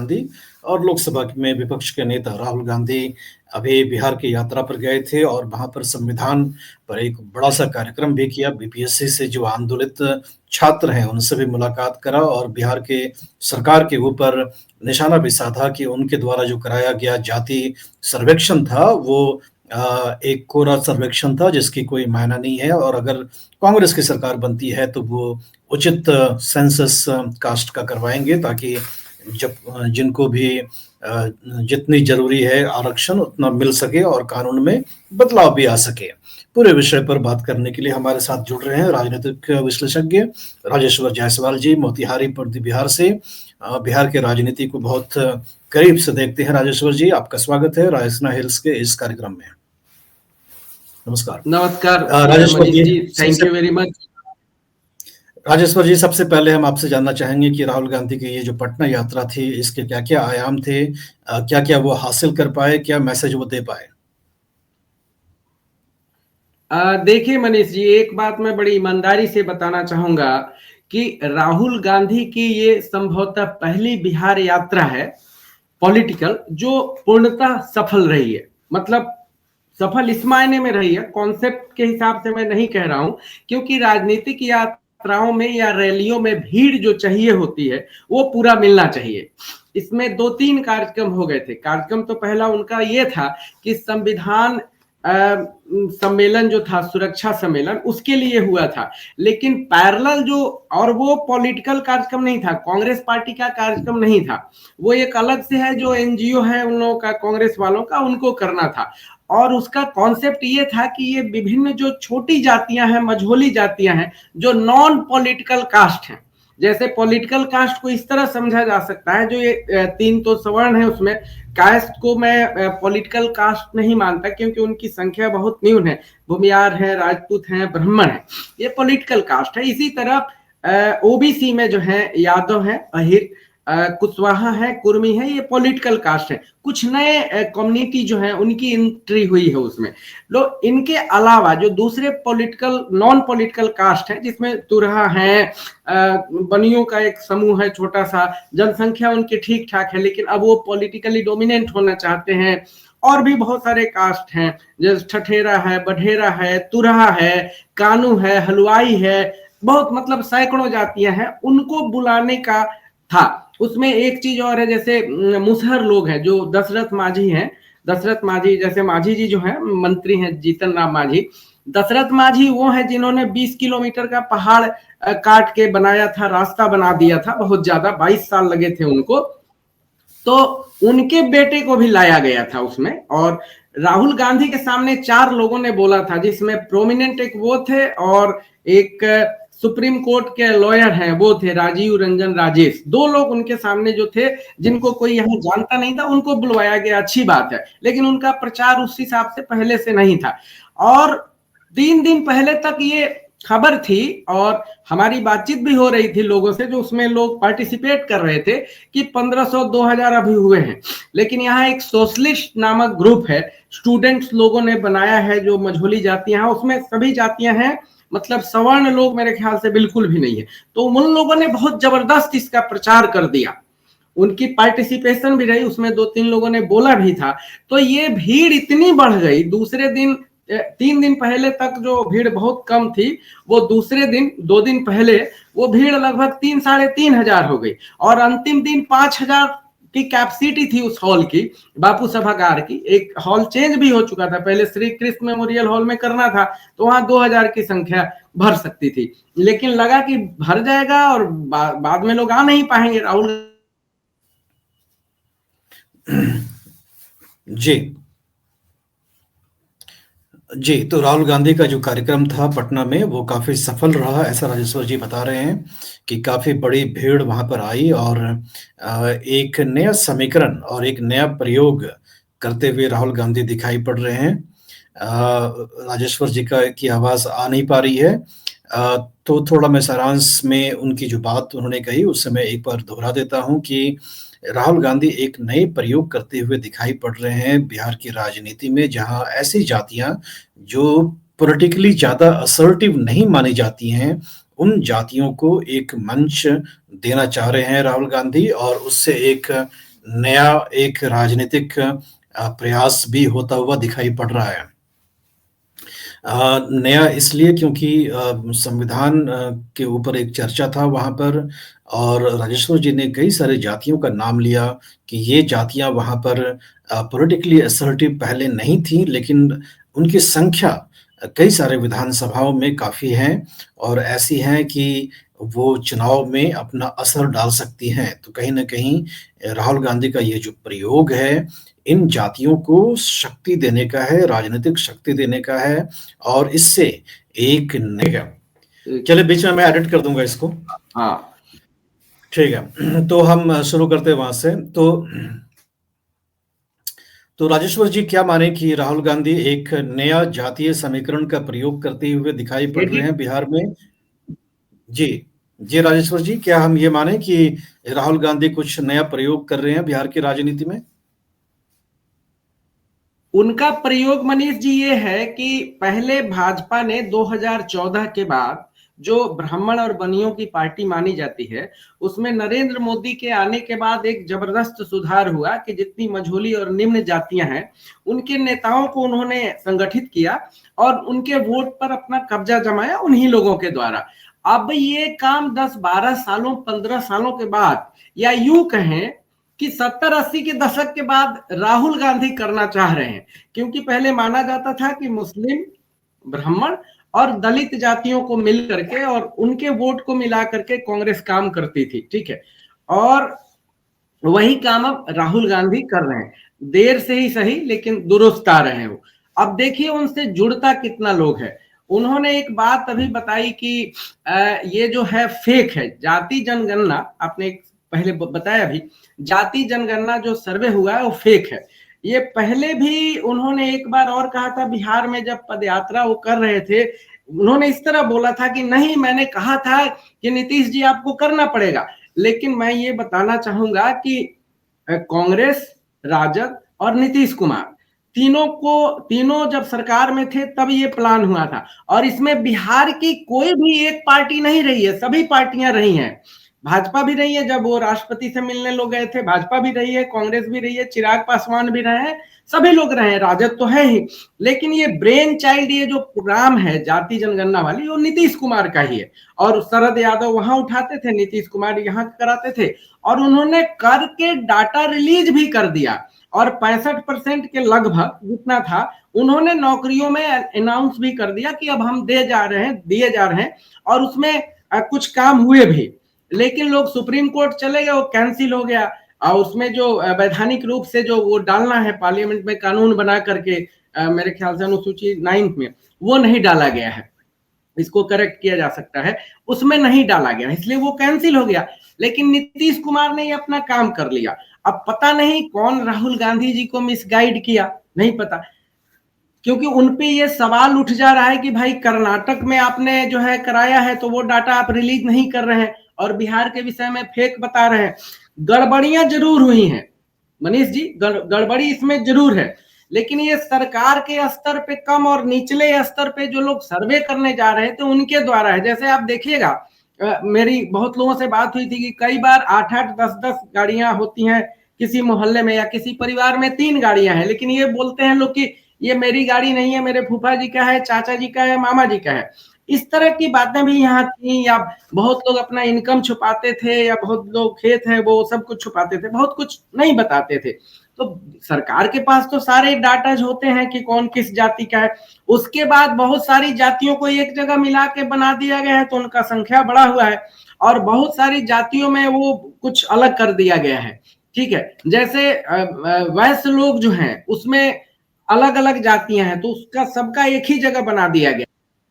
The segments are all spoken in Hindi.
गांधी और लोकसभा में विपक्ष के नेता राहुल गांधी अभी बिहार की यात्रा पर गए थे और वहां पर संविधान पर एक बड़ा सा कार्यक्रम भी किया। बीपीएससी से जो आंदोलित छात्र हैं उनसे भी मुलाकात करा और बिहार के सरकार के ऊपर निशाना भी साधा कि उनके द्वारा जो कराया गया जाति सर्वेक्षण था वो एक कोरा सर्वेक्षण था जिसकी कोई मायना नहीं है, और अगर कांग्रेस की सरकार बनती है तो वो उचित सेंसस कास्ट का करवाएंगे ताकि जब जिनको भी जितनी जरूरी है आरक्षण उतना मिल सके और कानून में बदलाव भी आ सके। पूरे विषय पर बात करने के लिए हमारे साथ जुड़ रहे हैं राजनीतिक विश्लेषज्ञ राजेश्वर जायसवाल जी, मोतिहारी पूर्वी बिहार से। बिहार के राजनीति को बहुत करीब से देखते हैं। राजेश्वर जी, आपका स्वागत है रायसना हिल्स के इस कार्यक्रम में। नमस्कार। नमस्कार Rajeshwar Manish ji, thank you very much. Rajeshwar ji, सबसे पहले हम आपसे जानना चाहेंगे कि राहुल गांधी की ये जो पटना यात्रा थी इसके क्या क्या आयाम थे, क्या क्या वो हासिल कर पाए, क्या मैसेज वो दे पाए? देखिए मनीष जी, एक बात मैं बड़ी ईमानदारी से बताना चाहूंगा कि राहुल गांधी की ये संभवतः पहली बिहार यात्रा है पॉलिटिकल जो पूर्णतः सफल रही है। मतलब सफल इस मायने में रही है, कॉन्सेप्ट के हिसाब से मैं नहीं कह रहा हूं, क्योंकि राजनीतिक यात्राओं में या रैलियों में भीड़ जो चाहिए होती है वो पूरा मिलना चाहिए। इसमें 2-3 कार्यक्रम हो गए थे। कार्यक्रम तो पहला उनका ये था कि संविधान सम्मेलन जो था, सुरक्षा सम्मेलन, उसके लिए हुआ था, लेकिन पैरेलल जो, और वो पॉलिटिकल कार्यक्रम नहीं था, कांग्रेस पार्टी का कार्यक्रम नहीं था, वो एक अलग से है जो एनजीओ है उन लोगों का, कांग्रेस वालों का, उनको करना था। और उसका कॉन्सेप्ट ये था कि ये विभिन्न जो छोटी जातियां हैं, मझोली जातियां हैं, जो नॉन पॉलिटिकल कास्ट हैं, जैसे पॉलिटिकल कास्ट को इस तरह समझा जा सकता है, जो ये 3 तो सवर्ण है, उसमें कास्ट को मैं पॉलिटिकल कास्ट नहीं मानता क्योंकि उनकी संख्या बहुत न्यून है। भूमियार है, राजपूत हैं, ब्राह्मण है, ये पॉलिटिकल कास्ट है। इसी तरह ओबीसी में जो है यादव है, अहिर, कुशवाहा है, कुर्मी है, ये पॉलिटिकल कास्ट है। कुछ नए कम्युनिटी जो है उनकी एंट्री हुई है उसमें। लोग इनके अलावा जो दूसरे पॉलिटिकल नॉन पॉलिटिकल कास्ट है, जिसमें तुरहा है, बनियों का एक समूह है, छोटा सा, जनसंख्या उनकी ठीक ठाक है, लेकिन अब वो पॉलिटिकली डोमिनेंट होना चाहते हैं। और भी बहुत सारे कास्ट हैं, जैसे ठठेरा है, बढेरा है, तुरहा है, कानू है, हलवाई है, बहुत मतलब सैकड़ों जातियां हैं, उनको बुलाने का था। उसमें एक चीज और है, जैसे मुसहर लोग हैं जो दशरथ मांझी हैं, दशरथ मांझी जैसे मांझी जी जो है मंत्री हैं, जीतन राम मांझी, दशरथ मांझी वो है जिन्होंने 20 किलोमीटर का पहाड़ काट के बनाया था, रास्ता बना दिया था, बहुत ज्यादा 22 साल लगे थे उनको। तो उनके बेटे को भी लाया गया था उसमें। और राहुल गांधी के सामने 4 लोगों ने बोला था, जिसमें प्रोमिनेंट एक वो थे और एक सुप्रीम कोर्ट के लॉयर हैं, वो थे राजीव रंजन राजेश। 2 लोग उनके सामने जो थे, जिनको कोई यहाँ जानता नहीं था, उनको बुलवाया गया, अच्छी बात है, लेकिन उनका प्रचार उस हिसाब से पहले से नहीं था। और 3 दिन पहले तक ये खबर थी और हमारी बातचीत भी हो रही थी लोगों से, जो उसमें लोग पार्टिसिपेट कर रहे थे, कि 1500-2000 अभी हुए हैं। लेकिन यहाँ एक सोशलिस्ट नामक ग्रुप है, स्टूडेंट्स लोगों ने बनाया है, जो मझोली जातियां हैं, उसमें सभी जातियां हैं, मतलब सवर्ण लोग मेरे ख्याल से बिल्कुल भी नहीं है। तो उन लोगों ने बहुत जबरदस्त इसका प्रचार कर दिया, उनकी पार्टिसिपेशन भी रही, उसमें 2-3 लोगों ने बोला भी था। तो ये भीड़ इतनी बढ़ गई, दूसरे दिन 3 दिन पहले तक जो भीड़ बहुत कम थी, वो दूसरे दिन 2 दिन पहले वो भीड़ लगभग 3-3.5 हजार हो गई। और अंतिम दिन 5,000 की कैपेसिटी थी उस हॉल की, बापू सभागार की। एक हॉल चेंज भी हो चुका था, पहले श्री कृष्ण मेमोरियल हॉल में करना था, तो वहां 2000 की संख्या भर सकती थी, लेकिन लगा कि भर जाएगा और बाद में लोग आ नहीं पाएंगे। राहुल जी, तो राहुल गांधी का जो कार्यक्रम था पटना में वो काफ़ी सफल रहा, ऐसा राजेश्वर जी बता रहे हैं कि काफ़ी बड़ी भीड़ वहाँ पर आई और एक नया समीकरण और एक नया प्रयोग करते हुए राहुल गांधी दिखाई पड़ रहे हैं। राजेश्वर जी की आवाज़ आ नहीं पा रही है, तो थोड़ा मैं सारांश में उनकी जो बात उन्होंने कही उससे मैं एक बार दोहरा देता हूँ कि राहुल गांधी एक नए प्रयोग करते हुए दिखाई पड़ रहे हैं बिहार की राजनीति में, जहां ऐसी जातियां जो पॉलिटिकली ज़्यादा असर्टिव नहीं मानी जाती हैं, उन जातियों को एक मंच देना चाह रहे हैं राहुल गांधी और उससे एक नया एक राजनीतिक प्रयास भी होता हुआ दिखाई पड़ रहा है। नया इसलिए क्योंकि संविधान के ऊपर एक चर्चा था वहाँ पर, और राजेश्वर जी ने कई सारी जातियों का नाम लिया कि ये जातियाँ वहाँ पर पॉलिटिकली असर्टिव पहले नहीं थी, लेकिन उनकी संख्या कई सारे विधानसभाओं में काफ़ी हैं, और ऐसी हैं कि वो चुनाव में अपना असर डाल सकती हैं। तो कहीं न कहीं राहुल गांधी का ये जो प्रयोग है, इन जातियों को शक्ति देने का है, राजनीतिक शक्ति देने का है, और इससे एक चलिए बीच में मैं एडिट कर दूँगा इसको। हाँ। ठीक है, तो हम शुरू करते हैं वहाँ से। तो राजेश्वर जी क्या माने कि राहुल गांधी एक नया जातीय समीकरण का प्रयोग करते हुए दिखाई पड़ रहे हैं बिहार में? जी। जी, राजेश्वर जी, क्या हम ये माने कि राहुल गांधी कुछ नया प्रयोग कर रहे हैं बिहार की राजनीति में? उनका प्रयोग मनीष जी ये है कि पहले भाजपा ने 2014 के बाद जो ब्राह्मण और बनियों की पार्टी मानी जाती है, उसमें नरेंद्र मोदी के आने के बाद एक जबरदस्त सुधार हुआ कि जितनी मझोली और निम्न जातियां हैं, उनके नेताओं को उन्होंने संगठित किया और उनके वोट पर अपना कब्जा जमाया उन्हीं लोगों के द्वारा। अब ये काम 10-12 सालों 15 सालों के बाद, या यूं कहें कि 70-80 के दशक के बाद राहुल गांधी करना चाह रहे हैं, क्योंकि पहले माना जाता था कि मुस्लिम, ब्राह्मण और दलित जातियों को मिल करके और उनके वोट को मिला करके कांग्रेस काम करती थी, ठीक है। और वही काम अब राहुल गांधी कर रहे हैं, देर से ही सही लेकिन दुरुस्त आ रहे हैं वो। अब देखिए उनसे जुड़ता कितना लोग है। उन्होंने एक बात अभी बताई कि ये जो है फेक है जाति जनगणना, आपने पहले बताया भी, जाति जनगणना जो सर्वे हुआ है वो फेक है। ये पहले भी उन्होंने एक बार और कहा था बिहार में, जब पदयात्रा वो कर रहे थे, उन्होंने इस तरह बोला था कि नहीं, मैंने कहा था कि नीतीश जी आपको करना पड़ेगा। लेकिन मैं ये बताना चाहूंगा कि कांग्रेस, राजद और नीतीश कुमार तीनों जब सरकार में थे तब ये प्लान हुआ था, और इसमें बिहार की कोई भी एक पार्टी नहीं रही है, सभी पार्टियां रही हैं। भाजपा भी रही है, जब वो राष्ट्रपति से मिलने लोग गए थे, भाजपा भी रही है, कांग्रेस भी रही है, चिराग पासवान भी रहे हैं, सभी लोग रहे हैं, राजद तो है ही। लेकिन ये ब्रेन चाइल्ड, ये जो प्रोग्राम है जाति जनगणना वाली, वो नीतीश कुमार का ही है, और शरद यादव वहां उठाते थे, नीतीश कुमार यहाँ कराते थे, और उन्होंने करके डाटा रिलीज भी कर दिया, और 65% के लगभग जितना था उन्होंने नौकरियों में अनाउंस भी कर दिया कि अब हम दिए जा रहे हैं, और उसमें कुछ काम हुए भी। लेकिन लोग सुप्रीम कोर्ट चले गए, वो कैंसिल हो गया, और उसमें जो वैधानिक रूप से जो वो डालना है पार्लियामेंट में कानून बना करके, मेरे ख्याल से अनुसूची 9 में वो नहीं डाला गया है, इसको करेक्ट किया जा सकता है, उसमें नहीं डाला गया, इसलिए वो कैंसिल हो गया। लेकिन नीतीश कुमार ने ये अपना काम कर लिया। अब पता नहीं कौन राहुल गांधी जी को मिसगाइड किया, नहीं पता, क्योंकि उनपे ये सवाल उठ जा रहा है कि भाई कर्नाटक में आपने जो है कराया है तो वो डाटा आप रिलीज नहीं कर रहे हैं, और बिहार के विषय में फेक बता रहे हैं। गड़बड़ियां जरूर हुई हैं मनीष जी, गड़बड़ी इसमें जरूर है, लेकिन ये सरकार के स्तर पे कम और निचले स्तर पे जो लोग सर्वे करने जा रहे थे उनके द्वारा है। जैसे आप देखिएगा, मेरी बहुत लोगों से बात हुई थी कि कई बार 8-8, 10-10 गाड़ियां होती हैं किसी मोहल्ले में, या किसी परिवार में 3 गाड़ियां हैं, लेकिन ये बोलते हैं लोग कि ये मेरी गाड़ी नहीं है, मेरे फूफा जी का है, चाचा जी का है, मामा जी का है। इस तरह की बातें भी यहाँ थी, या बहुत लोग अपना इनकम छुपाते थे, या बहुत लोग खेत है वो सब कुछ छुपाते थे, बहुत कुछ नहीं बताते थे। तो सरकार के पास तो सारे डाटा होते हैं कि कौन किस जाति का है। उसके बाद बहुत सारी जातियों को एक जगह मिला के बना दिया गया है, तो उनका संख्या बढ़ा हुआ है, और बहुत सारी जातियों में वो कुछ अलग कर दिया गया है, ठीक है। जैसे वैश्य लोग जो हैं उसमें अलग अलग जातियां हैं, तो उसका सबका एक ही जगह बना दिया गया,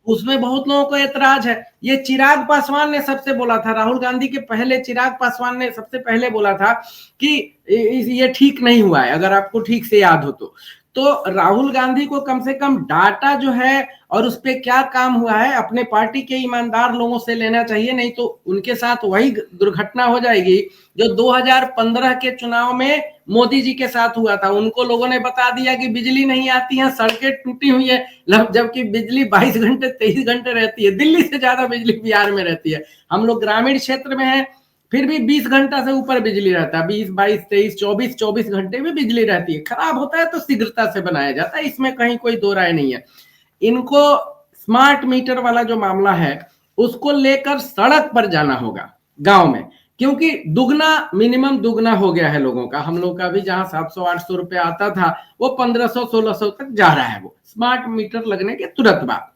उसमें बहुत लोगों को एतराज है। ये चिराग पासवान ने सबसे बोला था, राहुल गांधी के पहले चिराग पासवान ने सबसे पहले बोला था कि ये ठीक नहीं हुआ है, अगर आपको ठीक से याद हो तो राहुल गांधी को कम से कम डाटा जो है और उस पर क्या काम हुआ है अपने पार्टी के ईमानदार लोगों से लेना चाहिए, नहीं तो उनके साथ वही दुर्घटना हो जाएगी जो 2015 के चुनाव में मोदी जी के साथ हुआ था। उनको लोगों ने बता दिया कि बिजली नहीं आती है, सड़कें टूटी हुई है, जबकि बिजली 22 घंटे 23 घंटे रहती है, दिल्ली से ज्यादा बिजली बिहार में रहती है। हम लोग ग्रामीण क्षेत्र में हैं, फिर भी 20 घंटा से ऊपर बिजली रहता है, 20, 22, 23, 24 घंटे में बिजली रहती है। खराब होता है तो शीघ्रता से बनाया जाता है, इसमें कहीं कोई दो राय नहीं है। इनको स्मार्ट मीटर वाला जो मामला है उसको लेकर सड़क पर जाना होगा गांव में, क्योंकि दुगना, मिनिमम दुगना हो गया है लोगों का। हम लोग का भी जहां 700-800 रुपए आता था वो 1500-1600 तक जा रहा है। वो स्मार्ट मीटर लगने के तुरंत बाद,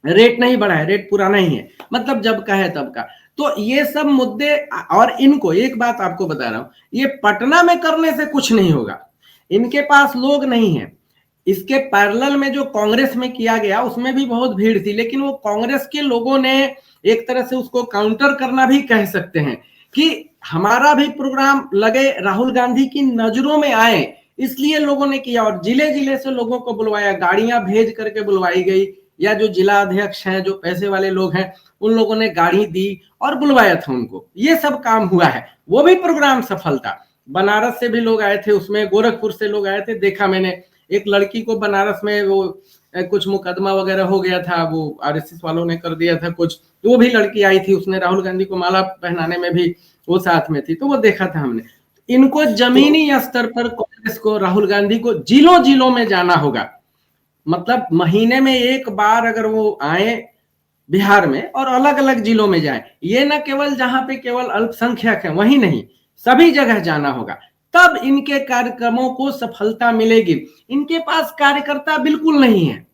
रेट नहीं बढ़ा है, रेट पुराना ही है, मतलब जब का है तब का। तो ये सब मुद्दे, और इनको एक बात आपको बता रहा हूं, ये पटना में करने से कुछ नहीं होगा, इनके पास लोग नहीं है। इसके पैरेलल में जो कांग्रेस में किया गया उसमें भी बहुत भीड़ थी, लेकिन वो कांग्रेस के लोगों ने एक तरह से उसको काउंटर करना भी कह सकते हैं कि हमारा भी प्रोग्राम लगे, राहुल गांधी की नजरों में आए, इसलिए लोगों ने किया। और जिले जिले से लोगों को बुलवाया, गाड़ियां भेज करके बुलवाई गई, या जो जिला अध्यक्ष हैं, जो पैसे वाले लोग हैं, उन लोगों ने गाड़ी दी और बुलवाया था उनको। ये सब काम हुआ है, वो भी प्रोग्राम सफल था। बनारस से भी लोग आए थे, उसमें गोरखपुर से लोग आए थे। देखा मैंने एक लड़की को बनारस में, वो कुछ मुकदमा वगैरह हो गया था, वो आरएसएस वालों ने कर दिया था कुछ, तो वो भी लड़की आई थी, उसने राहुल गांधी को माला पहनाने में भी वो साथ में थी, तो वो देखा था हमने। इनको जमीनी स्तर पर कांग्रेस को, राहुल गांधी को जिलों जिलों में जाना होगा। मतलब महीने में एक बार अगर वो आए बिहार में और अलग अलग जिलों में जाए, ये ना केवल जहां पे केवल अल्पसंख्यक है वहीं नहीं, सभी जगह जाना होगा, तब इनके कार्यक्रमों को सफलता मिलेगी। इनके पास कार्यकर्ता बिल्कुल नहीं है।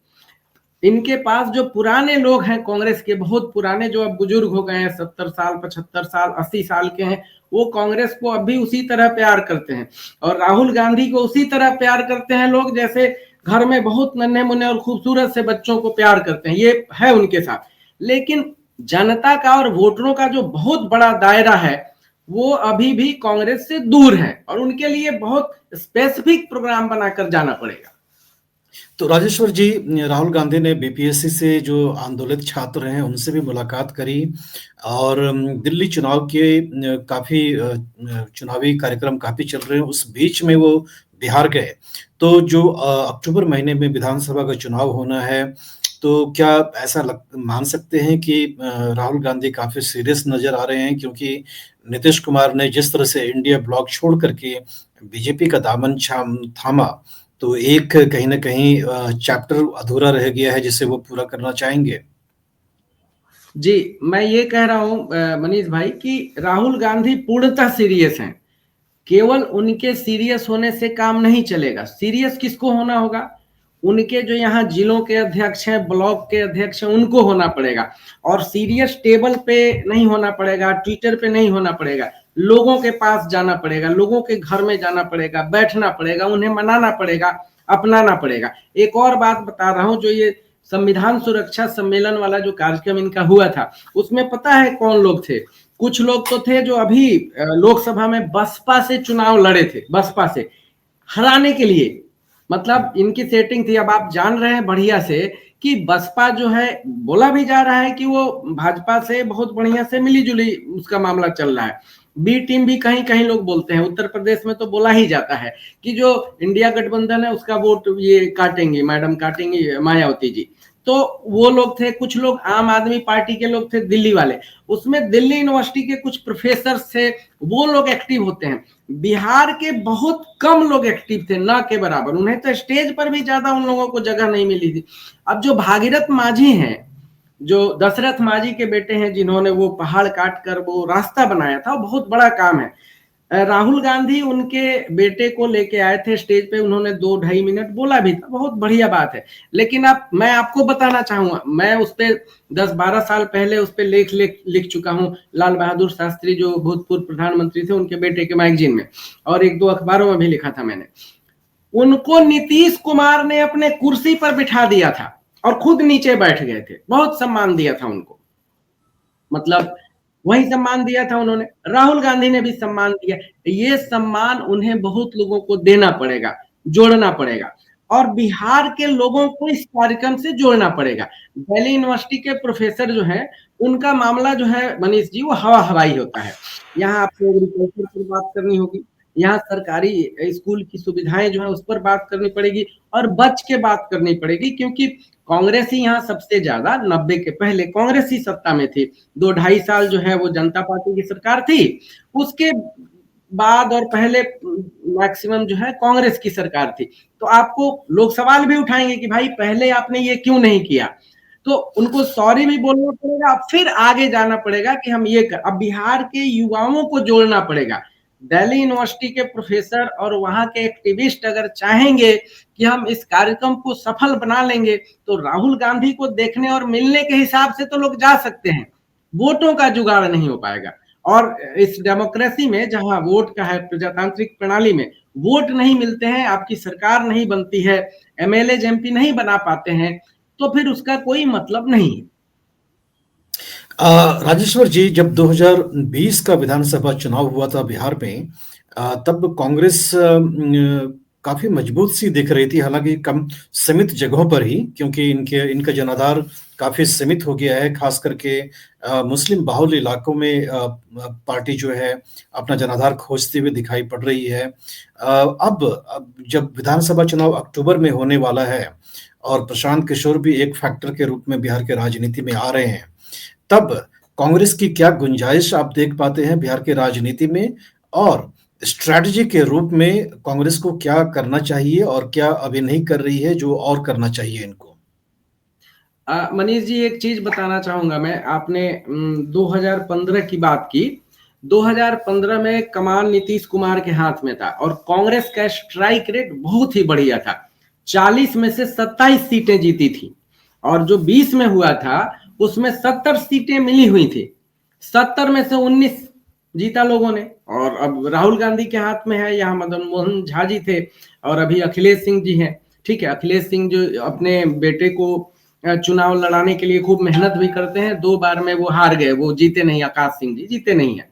इनके पास जो पुराने लोग हैं कांग्रेस के, बहुत पुराने, जो अब बुजुर्ग हो गए हैं, 70 साल, 75 साल, 80 साल के हैं, वो कांग्रेस को अब भी उसी तरह प्यार करते हैं, और राहुल गांधी को उसी तरह प्यार करते हैं लोग जैसे घर में बहुत नन्हे मुन्ने और खूबसूरत से बच्चों को प्यार करते हैं, ये है उनके साथ। लेकिन जनता का और वोटरों का जो बहुत बड़ा दायरा है वो अभी भी कांग्रेस से दूर है, और उनके लिए बहुत स्पेसिफिक प्रोग्राम बनाकर जाना पड़ेगा। तो राजेश्वर जी, राहुल गांधी ने बीपीएससी से जो आंदोलित छात्र हैं उनसे भी मुलाकात करी, और दिल्ली चुनाव के काफी चुनावी कार्यक्रम काफी चल रहे हैं, उस बीच में वो बिहार गए। तो जो अक्टूबर महीने में विधानसभा का चुनाव होना है, तो क्या ऐसा मान सकते हैं कि राहुल गांधी काफी सीरियस नजर आ रहे हैं, क्योंकि नीतीश कुमार ने जिस तरह से इंडिया ब्लॉक छोड़ करके बीजेपी का दामन थामा, तो एक कहीं न कहीं चैप्टर अधूरा रह गया है जिसे वो पूरा करना चाहेंगे। जी, मैं ये कह रहा हूं मनीष भाई कि राहुल गांधी पूर्णतः सीरियस हैं। केवल उनके सीरियस होने से काम नहीं चलेगा। सीरियस किसको होना होगा? उनके जो यहाँ जिलों के अध्यक्ष हैं, ब्लॉक के अध्यक्ष हैं, उनको होना पड़ेगा। और सीरियस टेबल पे नहीं होना पड़ेगा, ट्विटर पे नहीं होना पड़ेगा, लोगों के पास जाना पड़ेगा, लोगों के घर में जाना पड़ेगा, बैठना पड़ेगा, उन्हें मनाना पड़ेगा, अपनाना पड़ेगा। एक और बात बता रहा हूं, जो ये संविधान सुरक्षा सम्मेलन वाला जो कार्यक्रम इनका हुआ था, उसमें पता है कौन लोग थे? कुछ लोग तो थे जो अभी लोकसभा में बसपा से चुनाव लड़े थे, बसपा से हराने के लिए। मतलब इनकी सेटिंग थी। अब आप जान रहे हैं बढ़िया से कि बसपा जो है, बोला भी जा रहा है कि वो भाजपा से बहुत बढ़िया से मिली जुली उसका मामला चल रहा है। बी टीम भी कहीं कहीं लोग बोलते हैं, उत्तर प्रदेश में तो बोला ही जाता है कि जो इंडिया गठबंधन है उसका वोट ये काटेंगे, मैडम काटेंगे, मायावती जी। तो वो लोग थे, कुछ लोग आम आदमी पार्टी के लोग थे, दिल्ली वाले, उसमें दिल्ली यूनिवर्सिटी के कुछ प्रोफेसर थे, वो लोग एक्टिव होते हैं। बिहार के बहुत कम लोग एक्टिव थे, ना के बराबर। उन्हें तो स्टेज पर भी ज्यादा उन लोगों को जगह नहीं मिली थी। अब जो भागीरथ मांझी हैं, जो दशरथ मांझी के बेटे हैं, जिन्होंने वो पहाड़ काट कर वो रास्ता बनाया था, वो बहुत बड़ा काम है। राहुल गांधी उनके बेटे को लेके आए थे स्टेज पे, उन्होंने 2-2.5 मिनट बोला भी था, बहुत बढ़िया बात है। लेकिन अब मैं आपको बताना चाहूंगा, मैं उस पर 10-12 साल पहले उस पर लेख लिख चुका हूँ। लाल बहादुर शास्त्री जो भूतपूर्व प्रधानमंत्री थे, उनके बेटे के मैगजीन में, और 1-2 अखबारों में भी लिखा था मैंने। उनको नीतीश कुमार ने अपने कुर्सी पर बिठा दिया था और खुद नीचे बैठ गए थे, बहुत सम्मान दिया था उनको। मतलब वही सम्मान दिया था उन्होंने, राहुल गांधी ने भी सम्मान दिया। ये सम्मान उन्हें बहुत लोगों को देना पड़ेगा, जोड़ना पड़ेगा, और बिहार के लोगों को इस कार्यक्रम से जोड़ना पड़ेगा। दिल्ली यूनिवर्सिटी के प्रोफेसर जो हैं, उनका मामला जो है मनीष जी, वो हवा हवाई होता है। यहाँ आपको एग्रीकल्चर पर बात करनी होगी, यहाँ सरकारी स्कूल की सुविधाएं जो है उस पर बात करनी पड़ेगी और बच के बात करनी पड़ेगी, क्योंकि कांग्रेस ही यहाँ सबसे ज्यादा 90 के पहले कांग्रेस ही सत्ता में थी। 2-2.5 साल जो है वो जनता पार्टी की सरकार थी, उसके बाद और पहले मैक्सिमम जो है कांग्रेस की सरकार थी। तो आपको लोग सवाल भी उठाएंगे कि भाई पहले आपने ये क्यों नहीं किया, तो उनको सॉरी भी बोलना पड़ेगा, फिर आगे जाना पड़ेगा कि हम ये अब बिहार के युवाओं को जोड़ना पड़ेगा। दिल्ली यूनिवर्सिटी के प्रोफेसर और वहां के एक्टिविस्ट अगर चाहेंगे कि हम इस कार्यक्रम को सफल बना लेंगे, तो राहुल गांधी को देखने और मिलने के हिसाब से तो लोग जा सकते हैं, वोटों का जुगाड़ नहीं हो पाएगा। और इस डेमोक्रेसी में जहां वोट का है, प्रजातांत्रिक प्रणाली में वोट नहीं मिलते हैं, आपकी सरकार नहीं बनती है, एमएलए एमपी नहीं बना पाते हैं, तो फिर उसका कोई मतलब नहीं है। राजेश्वर जी, जब 2020 का विधानसभा चुनाव हुआ था बिहार में, तब कांग्रेस काफी मजबूत सी दिख रही थी, हालांकि कम सीमित जगहों पर ही, क्योंकि इनका जनाधार काफी सीमित हो गया है, खास करके मुस्लिम बाहुल इलाकों में पार्टी जो है अपना जनाधार खोजती हुई दिखाई पड़ रही है। अब जब विधानसभा चुनाव अक्टूबर में होने वाला है और प्रशांत किशोर भी एक फैक्टर के रूप में बिहार के राजनीति में आ रहे हैं, तब कांग्रेस की क्या गुंजाइश आप देख पाते हैं बिहार की राजनीति में, और स्ट्रैटेजी के रूप में कांग्रेस को क्या करना चाहिए और क्या अभी नहीं कर रही है जो और करना चाहिए इनको? मनीष जी, एक चीज बताना चाहूंगा मैं, आपने 2015 की बात की। 2015 में कमान नीतीश कुमार के हाथ में था और कांग्रेस का स्ट्राइक रेट बहुत ही बढ़िया था, 40 में से 27 सीटें जीती थी, और जो 20 में हुआ था उसमें 70 सीटें मिली हुई थी, 70 में से 19 जीता लोगों ने। और अब राहुल गांधी के हाथ में है, यहाँ मदन मोहन झा जी थे और अभी अखिलेश सिंह जी हैं। ठीक है, अखिलेश सिंह जो अपने बेटे को चुनाव लड़ाने के लिए खूब मेहनत भी करते हैं, 2 बार में वो हार गए, वो जीते नहीं, आकाश सिंह जी जीते नहीं है।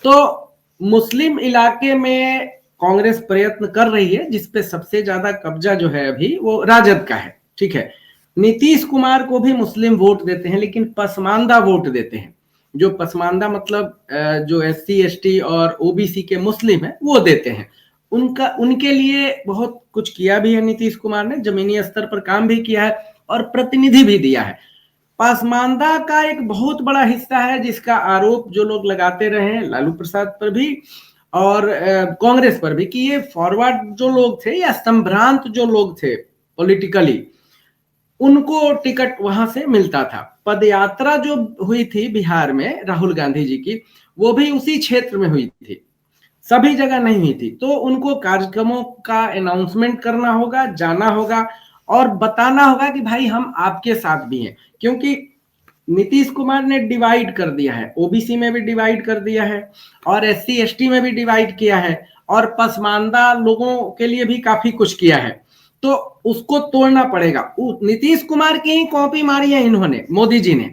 तो मुस्लिम इलाके में कांग्रेस प्रयत्न कर रही है, जिसपे सबसे ज्यादा कब्जा जो है अभी वो राजद का है। ठीक है, नीतीश कुमार को भी मुस्लिम वोट देते हैं, लेकिन पसमानदा वोट देते हैं। जो पसमानदा मतलब जो SC ST और OBC के मुस्लिम है वो देते हैं। उनके लिए बहुत कुछ किया भी है नीतीश कुमार ने, जमीनी स्तर पर काम भी किया है और प्रतिनिधि भी दिया है। पासमानदा का एक बहुत बड़ा हिस्सा है जिसका आरोप जो लोग लगाते रहे, लालू प्रसाद पर भी और कांग्रेस पर भी, कि ये फॉरवर्ड जो लोग थे या संभ्रांत जो लोग थे पॉलिटिकली, उनको टिकट वहां से मिलता था। पदयात्रा जो हुई थी बिहार में राहुल गांधी जी की, वो भी उसी क्षेत्र में हुई थी, सभी जगह नहीं हुई थी। तो उनको कार्यक्रमों का अनाउंसमेंट करना होगा, जाना होगा और बताना होगा कि भाई हम आपके साथ भी हैं, क्योंकि नीतीश कुमार ने डिवाइड कर दिया है, OBC में भी डिवाइड कर दिया है और SC ST में भी डिवाइड किया है और पसमानदा लोगों के लिए भी काफी कुछ किया है। तो उसको तोड़ना पड़ेगा। नीतीश कुमार की ही कॉपी मारी है इन्होंने, मोदी जी ने।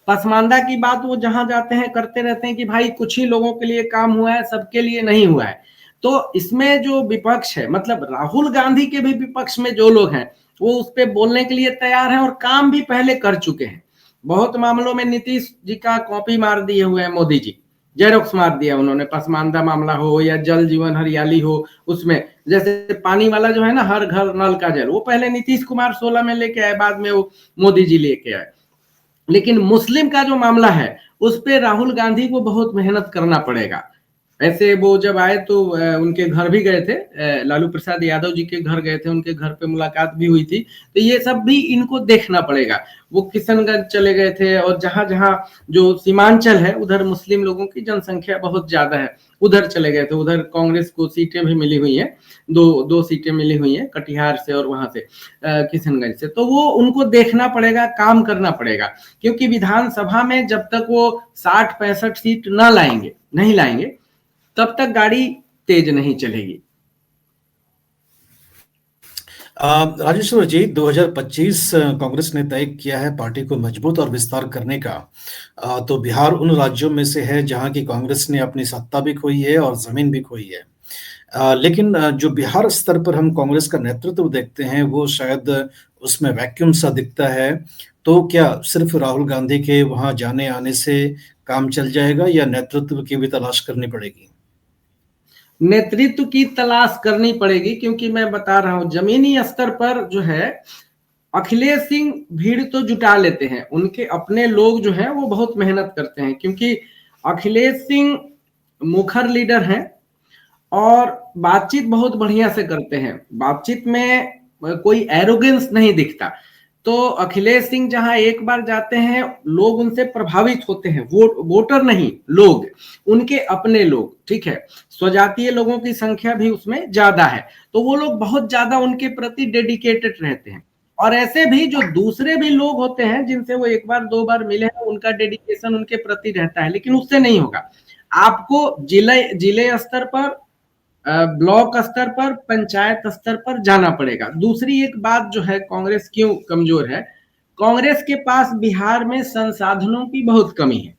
पसमानदा की बात वो जहां जाते हैं करते रहते हैं कि भाई कुछ ही लोगों के लिए काम हुआ है, सबके लिए नहीं हुआ है। तो इसमें जो विपक्ष है, मतलब राहुल गांधी के भी विपक्ष में जो लोग हैं, वो उस पर बोलने के लिए तैयार हैं और काम भी पहले कर चुके हैं। बहुत मामलों में नीतीश जी का कॉपी मार दिए हुए हैं मोदी जी, जेरोक्स मार दिया उन्होंने। पसमानदा मामला हो या जल जीवन हरियाली हो, उसमें जैसे पानी वाला जो है ना, हर घर नल का जल, वो पहले नीतीश कुमार 16 में लेके आए, बाद में वो मोदी जी लेके आए। लेकिन मुस्लिम का जो मामला है उस पे राहुल गांधी को बहुत मेहनत करना पड़ेगा। ऐसे वो जब आए तो उनके घर भी गए थे, लालू प्रसाद यादव जी के घर गए थे, उनके घर पे मुलाकात भी हुई थी। तो ये सब भी इनको देखना पड़ेगा। वो किशनगंज चले गए थे और जहां जहां जो सीमांचल है उधर मुस्लिम लोगों की जनसंख्या बहुत ज्यादा है, उधर चले गए थे। उधर कांग्रेस को सीटें भी मिली हुई हैं, दो सीटें मिली हुई हैं, कटिहार से और वहां से किशनगंज से। तो वो उनको देखना पड़ेगा, काम करना पड़ेगा, क्योंकि विधानसभा में जब तक वो 60-65 सीट नहीं लाएंगे तब तक गाड़ी तेज नहीं चलेगी। राजेश्वर जी, 2025 कांग्रेस ने तय किया है पार्टी को मजबूत और विस्तार करने का। तो बिहार उन राज्यों में से है जहां की कांग्रेस ने अपनी सत्ता भी खोई है और जमीन भी खोई है। लेकिन जो बिहार स्तर पर हम कांग्रेस का नेतृत्व देखते हैं वो शायद उसमें वैक्यूम सा दिखता है। तो क्या सिर्फ राहुल गांधी के वहां जाने आने से काम चल जाएगा या नेतृत्व की भी तलाश करनी पड़ेगी? नेतृत्व की तलाश करनी पड़ेगी, क्योंकि मैं बता रहा हूं जमीनी स्तर पर जो है अखिलेश सिंह भीड़ तो जुटा लेते हैं, उनके अपने लोग जो हैं वो बहुत मेहनत करते हैं, क्योंकि अखिलेश सिंह मुखर लीडर हैं और बातचीत बहुत बढ़िया से करते हैं, बातचीत में कोई एरोगेंस नहीं दिखता। तो अखिलेश सिंह जहां एक बार जाते हैं लोग उनसे प्रभावित होते हैं, वोटर नहीं, लोग, उनके अपने लोग, ठीक है, स्वजातीय लोगों की संख्या भी उसमें ज्यादा है, तो वो लोग बहुत ज्यादा उनके प्रति डेडिकेटेड रहते हैं। और ऐसे भी जो दूसरे भी लोग होते हैं जिनसे वो एक बार दो बार मिले हैं, उनका डेडिकेशन उनके प्रति रहता है, लेकिन उससे नहीं होगा। आपको जिले स्तर पर, ब्लॉक स्तर पर, पंचायत स्तर पर जाना पड़ेगा। दूसरी एक बात जो है, कांग्रेस क्यों कमजोर है, कांग्रेस के पास बिहार में संसाधनों की बहुत कमी है।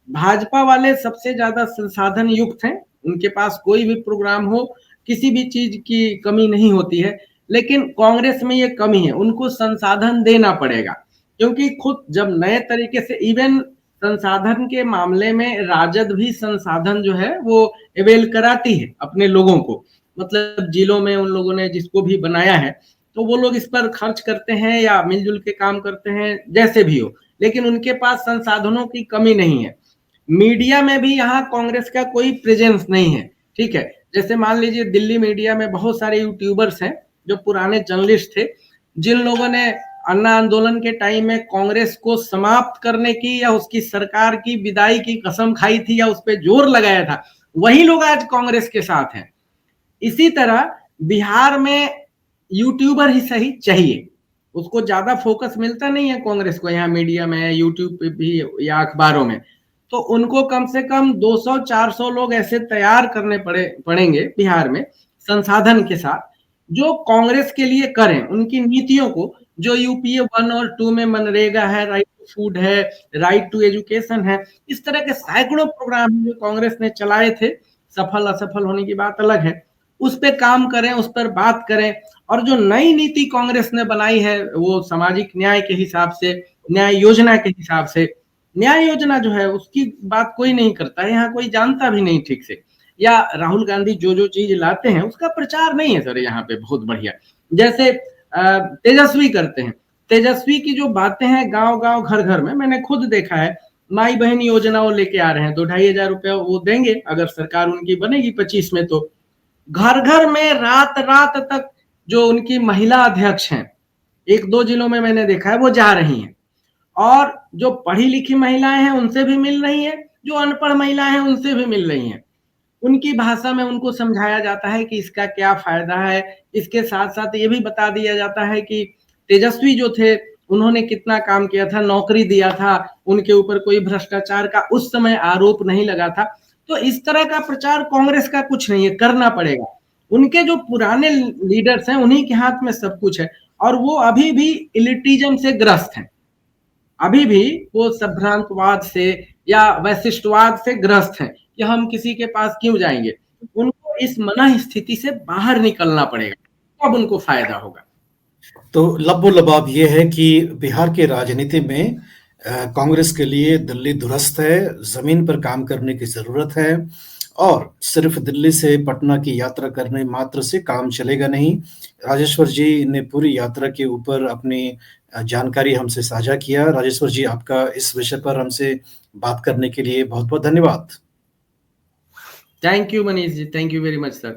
भाजपा वाले सबसे ज्यादा संसाधन युक्त हैं, उनके पास कोई भी प्रोग्राम हो, किसी भी चीज की कमी नहीं होती है, लेकिन कांग्रेस में ये कमी है, उनको संसाधन देना पड़ेगा, क्योंकि खुद जब नए तरीके से, इवन संसाधन के मामले में राजद भी संसाधन जो है वो अवेल कराती है अपने लोगों को, मतलब जिलों में उन लोगों ने जिसको भी बनाया है तो वो लोग इस पर खर्च करते हैं या मिलजुल के काम करते हैं, जैसे भी हो, लेकिन उनके पास संसाधनों की कमी नहीं है। मीडिया में भी यहाँ कांग्रेस का कोई प्रेजेंस नहीं है, ठीक है, जैसे मान लीजिए दिल्ली मीडिया में बहुत सारे यूट्यूबर्स हैं जो पुराने जर्नलिस्ट थे, जिन लोगों ने अन्ना आंदोलन के टाइम में कांग्रेस को समाप्त करने की या उसकी सरकार की विदाई की कसम खाई थी या उस पर जोर लगाया था, वही लोग आज कांग्रेस के साथ हैं। इसी तरह बिहार में यूट्यूबर ही सही चाहिए, उसको ज्यादा फोकस मिलता नहीं है कांग्रेस को यहाँ मीडिया में, यूट्यूब पे भी या अखबारों में, तो उनको कम से कम 200-400 लोग ऐसे तैयार करने पड़ेंगे बिहार में संसाधन के साथ, जो कांग्रेस के लिए करें उनकी नीतियों को, जो यूपीए 1 और 2 में मनरेगा है, राइट टू फूड है, राइट टू एजुकेशन है, इस तरह के सैकड़ों प्रोग्राम जो कांग्रेस ने चलाए थे, सफल असफल होने की बात अलग है, उस पर काम करें, उस पर बात करें। और जो नई नीति कांग्रेस ने बनाई है वो सामाजिक न्याय के हिसाब से, न्याय योजना के हिसाब से, न्याय योजना जो है उसकी बात कोई नहीं करता है, यहाँ कोई जानता भी नहीं ठीक से, या राहुल गांधी जो जो चीज लाते हैं उसका प्रचार नहीं है सर यहाँ पे बहुत बढ़िया, जैसे तेजस्वी करते हैं, तेजस्वी की जो बातें हैं गांव गांव घर घर में, मैंने खुद देखा है, माई बहन योजना वो लेके आ रहे हैं, 2-2,500 रुपया वो देंगे अगर सरकार उनकी बनेगी 25 में, तो घर घर में रात रात तक जो उनकी महिला अध्यक्ष हैं, 1-2 जिलों में मैंने देखा है वो जा रही हैं, और जो पढ़ी लिखी महिलाएं हैं उनसे भी मिल रही हैं, जो अनपढ़ महिलाएं हैं उनसे भी मिल रही हैं, उनकी भाषा में उनको समझाया जाता है कि इसका क्या फायदा है। इसके साथ साथ ये भी बता दिया जाता है कि तेजस्वी जो थे उन्होंने कितना काम किया था, नौकरी दिया था, उनके ऊपर कोई भ्रष्टाचार का उस समय आरोप नहीं लगा था। तो इस तरह का प्रचार कांग्रेस का कुछ नहीं है, करना पड़ेगा। उनके जो पुराने लीडर्स हैं उन्हीं के हाथ में सब कुछ है, और वो अभी भी इलिटिज्म से ग्रस्त हैं, अभी भी वो संभ्रांतवाद से या वैशिष्टवाद से ग्रस्त हैं कि हम किसी के पास क्यों जाएंगे। उनको इस मनः स्थिति से बाहर निकलना पड़ेगा, तब उनको फायदा होगा। तो लब्बो लबाब ये है कि बिहार की राजनीति में कांग्रेस के लिए दिल्ली दुरस्त है, जमीन पर काम करने की जरूरत है, और सिर्फ दिल्ली से पटना की यात्रा करने मात्र से काम चलेगा नहीं। राजेश्वर जी ने पूरी यात्रा के ऊपर अपनी जानकारी हमसे साझा किया। राजेश्वर जी, आपका इस विषय पर हमसे बात करने के लिए बहुत बहुत धन्यवाद। Thank you Manish ji, thank you very much sir.